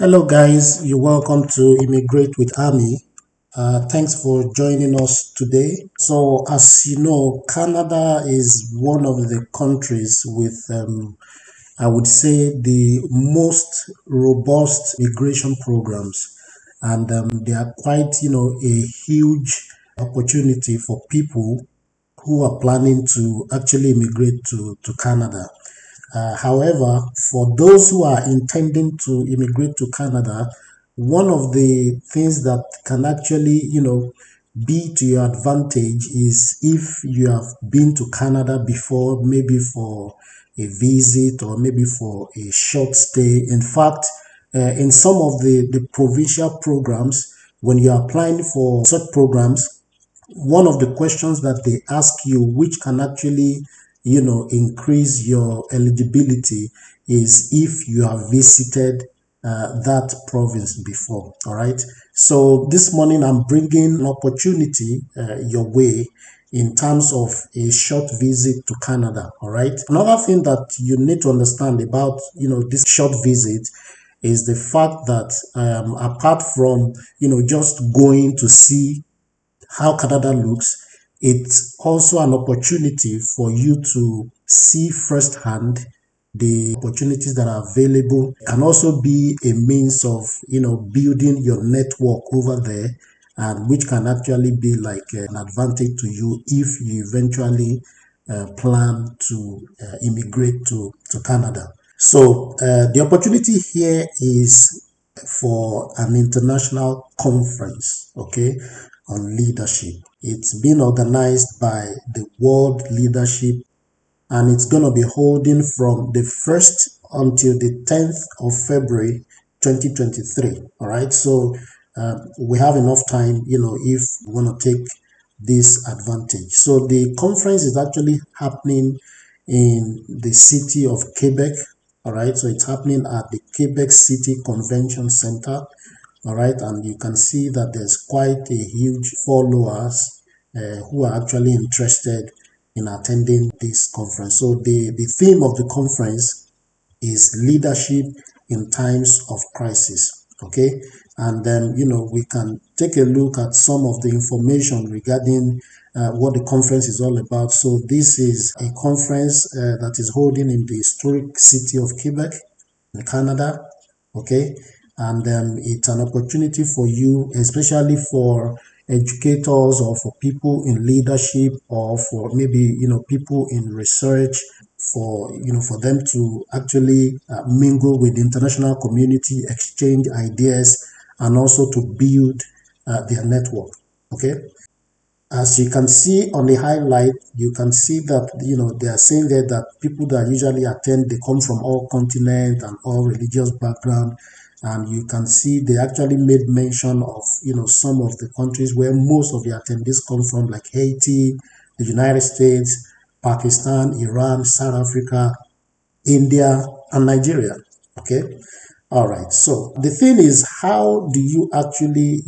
Hello, guys. You're welcome to Immigrate with Ammy. Thanks for joining us today. So, as you know, Canada is one of the countries with, I would say, the most robust immigration programs, and they are quite, a huge opportunity for people who are planning to actually immigrate to Canada. However, for those who are intending to immigrate to Canada, one of the things that can actually, be to your advantage is if you have been to Canada before, maybe for a visit or maybe for a short stay. In fact, in some of the provincial programs, when you're applying for such programs, one of the questions that they ask you, which can actually, increase your eligibility, is if you have visited that province before. All right. So this morning I'm bringing an opportunity your way in terms of a short visit to Canada. All right. Another thing that you need to understand about, this short visit is the fact that apart from, just going to see how Canada looks, it's also an opportunity for you to see firsthand the opportunities that are available. It can also be a means of, building your network over there, and which can actually be like an advantage to you if you eventually plan to immigrate to Canada. So the opportunity here is for an international conference, okay, on leadership. It's been organized by the World Leadership, and it's going to be holding from the 1st until the 10th of February 2023. All right. So we have enough time, if we want to take this advantage. So the conference is actually happening in the city of Quebec. All right. So it's happening at the Quebec City Convention Center. All right. And you can see that there's quite a huge followers who are actually interested in attending this conference. So the theme of the conference is leadership in times of crisis. Okay. And then, we can take a look at some of the information regarding what the conference is all about. So this is a conference that is holding in the historic city of Quebec in Canada. Okay. And it's an opportunity for you, especially for educators or for people in leadership or for maybe, people in research, for them to actually mingle with the international community, exchange ideas, and also to build their network. Okay. As you can see on the highlight, you can see that, they are saying there that people that usually attend, they come from all continents and all religious background. And you can see they actually made mention of, some of the countries where most of the attendees come from, like Haiti, the United States, Pakistan, Iran, South Africa, India, and Nigeria. Okay. All right. So the thing is, how do you actually,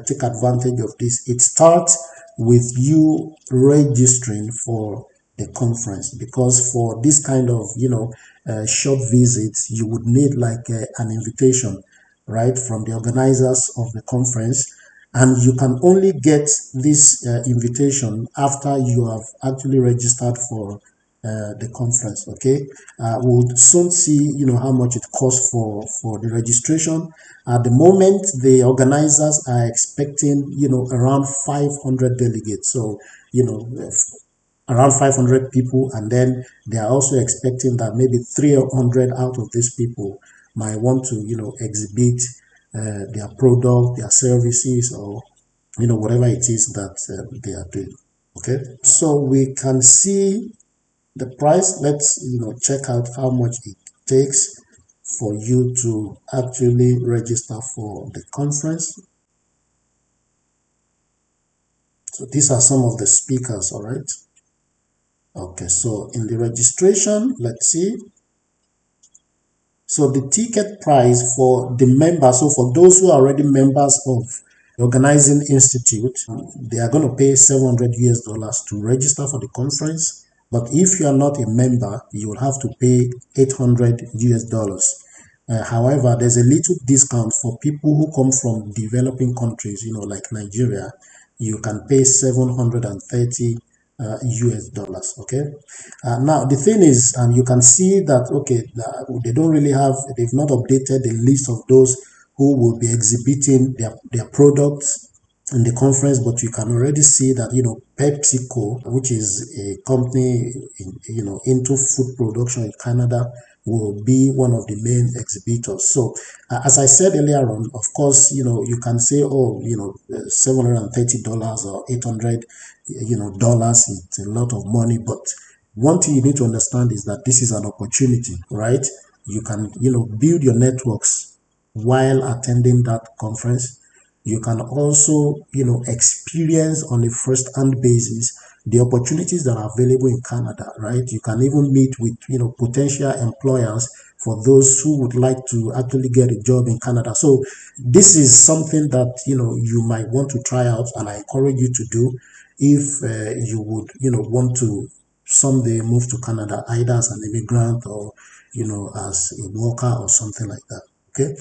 take advantage of this? It starts with you registering for the conference, because for this kind of, short visits, you would need like an invitation, right, from the organizers of the conference. And you can only get this invitation after you have actually registered for the conference. Okay. We'll soon see, how much it costs for the registration. At the moment, the organizers are expecting, around 500 delegates. So, around 500 people, and then they are also expecting that maybe 300 out of these people might want to, exhibit their product, their services, or, whatever it is that they are doing. Okay. So we can see the price. Let's check out how much it takes for you to actually register for the conference. So these are some of the speakers. All right. Okay, so in the registration, let's see. So the ticket price for the members, so for those who are already members of the organizing institute, they are going to pay $700 to register for the conference. But if you are not a member, you will have to pay $800. However, there's a little discount for people who come from developing countries, like Nigeria. You can pay 730 US dollars. Okay. Now the thing is, and you can see that okay, they don't really have, they've not updated the list of those who will be exhibiting their products in the conference, but you can already see that PepsiCo, which is a company into food production in Canada, will be one of the main exhibitors. So as I said earlier on, of course, you can say, oh, $730 or 800 dollars is a lot of money, but one thing you need to understand is that this is an opportunity, right? You can build your networks while attending that conference. You can also, experience on a first-hand basis the opportunities that are available in Canada, right? You can even meet with, potential employers for those who would like to actually get a job in Canada. So this is something that, you might want to try out, and I encourage you to do if you would, want to someday move to Canada, either as an immigrant or, as a worker or something like that. Okay.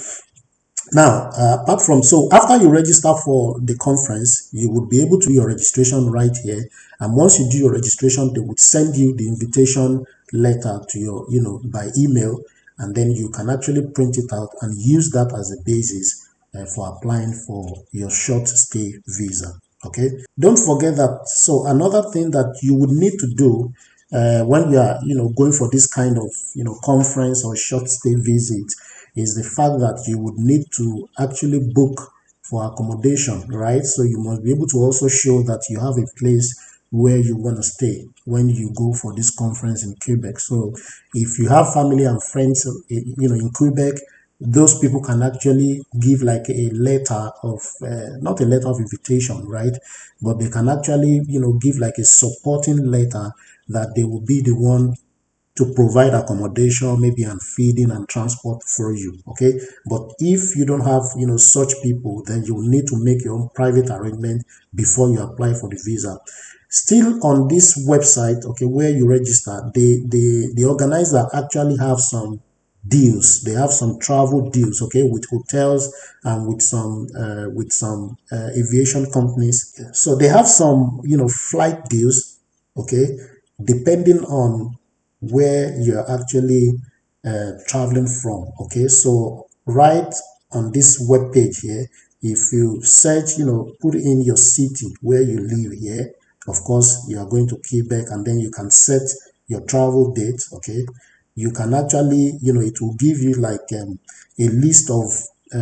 Now, apart from, so after you register for the conference, you would be able to do your registration right here. And once you do your registration, they would send you the invitation letter to your, by email. And then you can actually print it out and use that as a basis for applying for your short stay visa. Okay. Don't forget that. So another thing that you would need to do when you are, going for this kind of, conference or short stay visit is the fact that you would need to actually book for accommodation, right? So you must be able to also show that you have a place where you want to stay when you go for this conference in Quebec. So if you have family and friends, in Quebec, those people can actually give like a letter of, not a letter of invitation, right? But they can actually, give like a supporting letter that they will be the one to provide accommodation, maybe and feeding and transport for you. Okay. But if you don't have, such people, then you will need to make your own private arrangement before you apply for the visa. Still on this website, okay, where you register, the organizer actually have some deals. They have some travel deals, okay, with hotels and with some aviation companies. So they have some, flight deals, okay, depending on where you're actually traveling from. Okay, so right on this web page here, if you search, put in your city where you live here, of course you are going to Quebec, and then you can set your travel date. Okay, you can actually, it will give you like a list of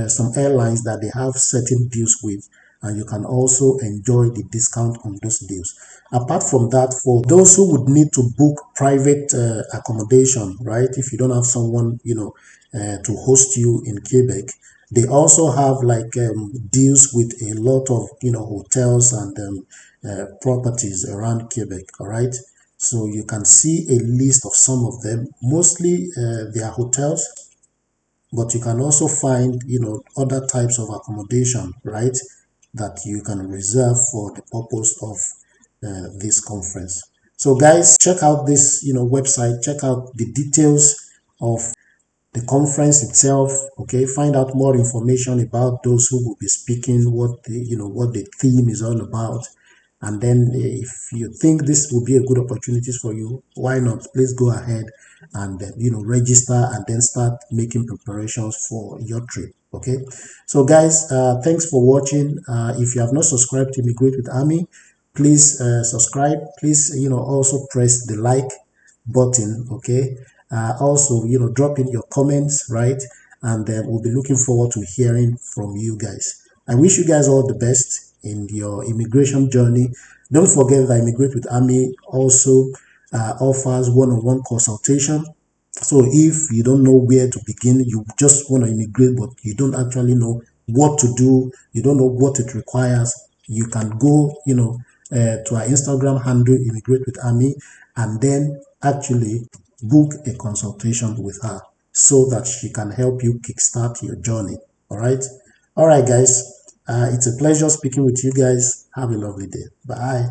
some airlines that they have certain deals with, and you can also enjoy the discount on those deals. Apart from that, for those who would need to book private accommodation, right, if you don't have someone, to host you in Quebec, they also have like deals with a lot of, hotels and properties around Quebec, all right? So you can see a list of some of them. Mostly they are hotels, but you can also find, other types of accommodation, right, that you can reserve for the purpose of this conference. So guys, check out this, website, check out the details of the conference itself. Okay, find out more information about those who will be speaking, what what the theme is all about. And then if you think this will be a good opportunity for you, why not? Please go ahead and register and then start making preparations for your trip. Okay, so guys, thanks for watching. If you have not subscribed to Immigrate with Ammy, please subscribe. Please also press the like button. Okay, also drop in your comments, right? And we'll be looking forward to hearing from you guys. I wish you guys all the best in your immigration journey. Don't forget that Immigrate with Ammy also offers one-on-one consultation. So if you don't know where to begin, you just want to immigrate, but you don't actually know what to do, you don't know what it requires, you can go, to our Instagram handle, Immigrate with Ammy, and then actually book a consultation with her so that she can help you kickstart your journey. All right. All right, guys. It's a pleasure speaking with you guys. Have a lovely day. Bye.